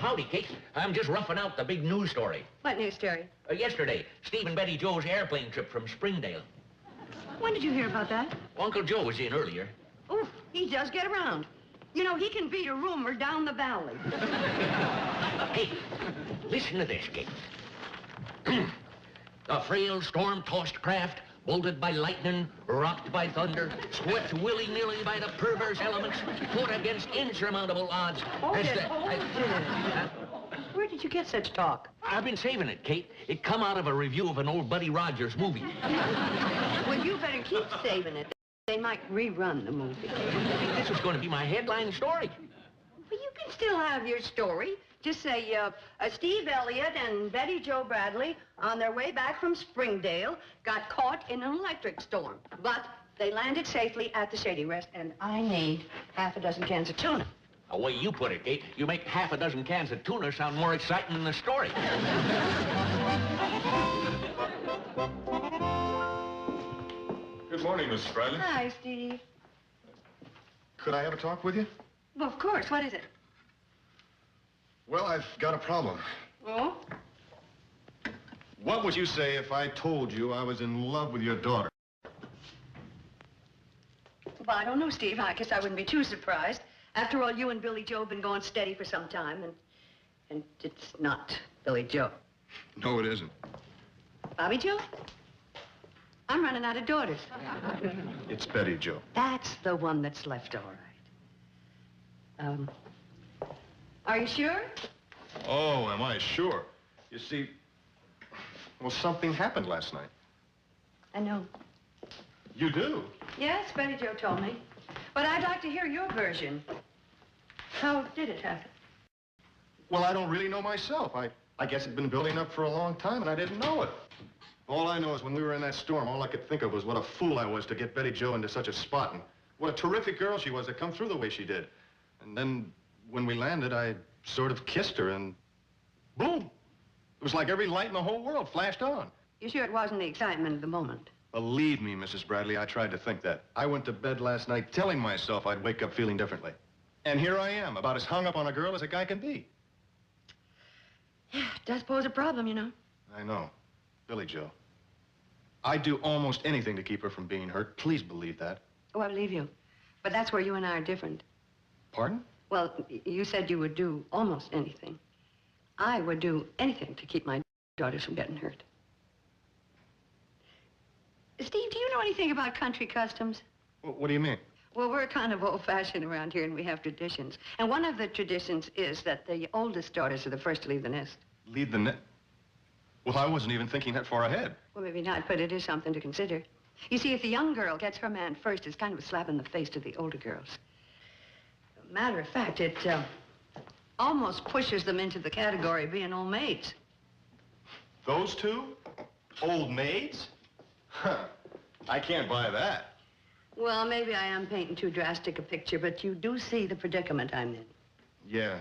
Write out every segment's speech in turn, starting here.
howdy, Kate. I'm just roughing out the big news story. What news story? Yesterday, Steve and Betty Joe's airplane trip from Springdale. When did you hear about that? Uncle Joe was in earlier. Oh, he does get around. You know, he can beat a rumor down the valley. Hey, listen to this, Kate. A frail, storm-tossed craft, bolted by lightning, rocked by thunder, swept willy-nilly by the perverse elements, fought against insurmountable odds. Where did you get such talk? I've been saving it, Kate. It come out of a review of an old Buddy Rogers movie. Well, you better keep saving it. They might rerun the movie. This was going to be my headline story. Well, you can still have your story. Just say, Steve Elliott and Betty Joe Bradley, on their way back from Springdale, got caught in an electric storm. But they landed safely at the Shady Rest, and I need half a dozen cans of tuna. The way you put it, Kate, you make half a dozen cans of tuna sound more exciting than the story. Good morning, Mrs. Bradley. Hi, Steve. Could I have a talk with you? Well, of course. What is it? Well, I've got a problem. Oh? What would you say if I told you I was in love with your daughter? Well, I don't know, Steve. I guess I wouldn't be too surprised. After all, you and Billy Joe have been going steady for some time, and it's not Billy Joe. No, it isn't. Bobby Joe? I'm running out of daughters. It's Betty Joe. That's the one that's left, all right. Are you sure? Oh, am I sure? You see, well, something happened last night. I know. You do? Yes, Betty Joe told me. But I'd like to hear your version. How did it happen? Well, I don't really know myself. I guess it'd been building up for a long time, and I didn't know it. All I know is when we were in that storm, all I could think of was what a fool I was to get Betty Joe into such a spot, and what a terrific girl she was to come through the way she did. And then, when we landed, I sort of kissed her, and boom! It was like every light in the whole world flashed on. You sure it wasn't the excitement of the moment? Believe me, Mrs. Bradley, I tried to think that. I went to bed last night telling myself I'd wake up feeling differently. And here I am, about as hung up on a girl as a guy can be. Yeah, it does pose a problem, you know. I know. Billy Joe. I'd do almost anything to keep her from being hurt. Please believe that. Oh, I believe you. But that's where you and I are different. Pardon? Well, you said you would do almost anything. I would do anything to keep my daughters from getting hurt. Steve, do you know anything about country customs? What do you mean? Well, we're kind of old-fashioned around here, and we have traditions. And one of the traditions is that the oldest daughters are the first to leave the nest. Leave the net? Well, I wasn't even thinking that far ahead. Well, maybe not, but it is something to consider. You see, if the young girl gets her man first, it's kind of a slap in the face to the older girls. Matter of fact, it almost pushes them into the category of being old maids. Those two? Old maids? Huh. I can't buy that. Well, maybe I am painting too drastic a picture, but you do see the predicament I'm in. Yeah.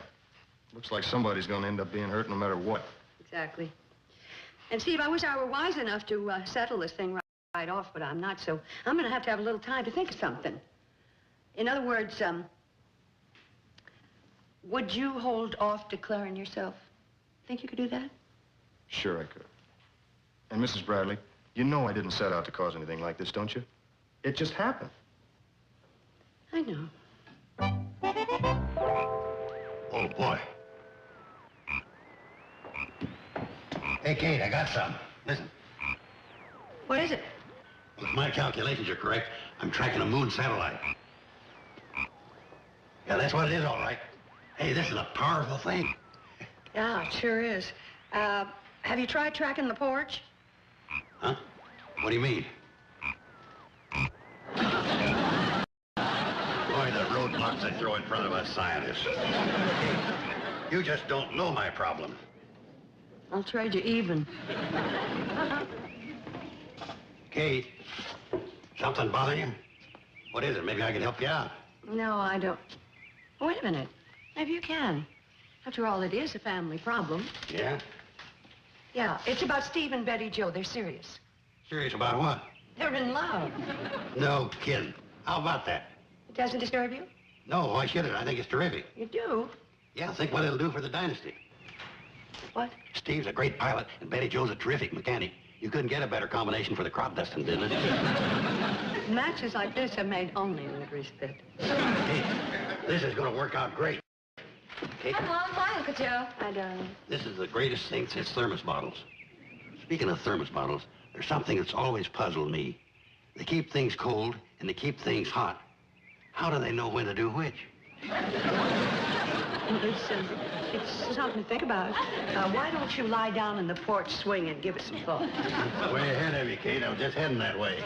Looks like somebody's going to end up being hurt no matter what. Exactly. And, Steve, I wish I were wise enough to settle this thing right off, but I'm not, so I'm going to have a little time to think of something. In other words, would you hold off declaring yourself? Think you could do that? Sure I could. And, Mrs. Bradley, you know I didn't set out to cause anything like this, don't you? It just happened. I know. Oh, boy. Hey, Kate, I got some. Listen. What is it? Well, if my calculations are correct, I'm tracking a moon satellite. Yeah, that's what it is, all right. Hey, this is a powerful thing. Yeah, it sure is. Have you tried tracking the porch? Huh? What do you mean? Boy, the roadblocks they throw in front of us scientists. You just don't know my problem. I'll trade you even. Kate, something bothering you? What is it? Maybe I can help you out. No, I don't. Wait a minute. Maybe you can. After all, it is a family problem. Yeah? Yeah, it's about Steve and Betty Joe. They're serious. Serious about what? They're in love. No kidding. How about that? It doesn't disturb you? No, why should it? I think it's terrific. You do? Yeah, think what it'll do for the dynasty. What? Steve's a great pilot, and Betty Jo's a terrific mechanic. You couldn't get a better combination for the crop dusting business. Matches like this are made only in the grease pit. Hey, this is going to work out great. Okay? Hi, Mom. Hi, Uncle Joe. Hi, darling. This is the greatest thing since thermos bottles. Speaking of thermos bottles, there's something that's always puzzled me. They keep things cold, and they keep things hot. How do they know when to do which? It's something to think about. Why don't you lie down in the porch swing and give it some thought? Way ahead of you, Kate. I was just heading that way.